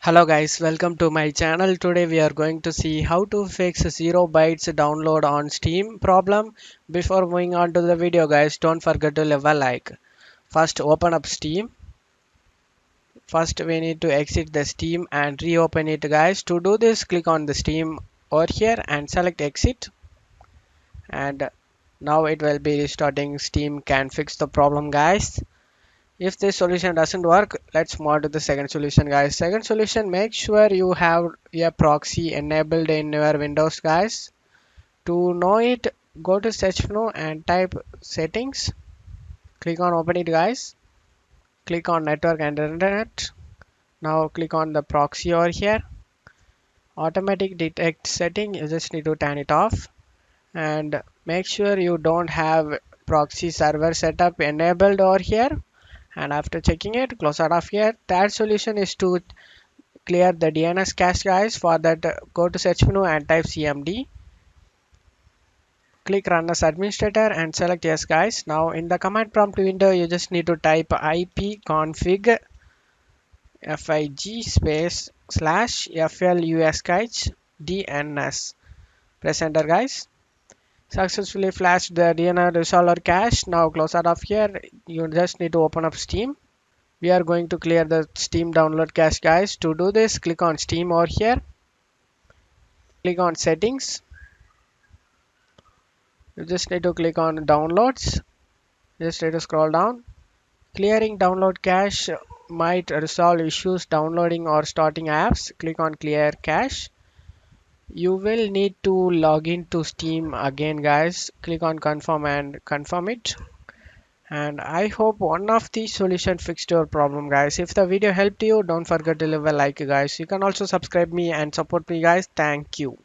Hello guys, welcome to my channel. Today we are going to see how to fix 0 bytes download on Steam problem. Before moving on to the video guys, don't forget to leave a like. First open up Steam. First we need to exit the Steam and reopen it guys. To do this, click on the Steam over here and select exit. And now it will be restarting. Steam can fix the problem guys. If this solution doesn't work, let's move on to the second solution guys. Second solution, make sure you have a proxy enabled in your Windows guys. To know it, go to search menu and type settings. Click on open it guys. Click on network and internet. Now click on the proxy over here. Automatic detect setting, you just need to turn it off. And make sure you don't have proxy server setup enabled over here. And after checking it, close out of here. Third solution is to clear the DNS cache guys. For that, go to search menu and type cmd. Click run as administrator and select yes guys. Now in the command prompt window, you just need to type ipconfig fig space slash flus guys dns. Press enter guys. Successfully flashed the DNS resolver cache. Now close out of here. You just need to open up Steam. We are going to clear the Steam download cache guys. To do this, click on Steam over here. Click on settings. You just need to click on downloads. Just need to scroll down. Clearing download cache might resolve issues downloading or starting apps. Click on clear cache. You will need to log into Steam again guys. Click on confirm and confirm it. And I hope one of these solutions fixed your problem guys. If the video helped you, don't forget to leave a like guys. You can also subscribe me and support me guys. Thank you.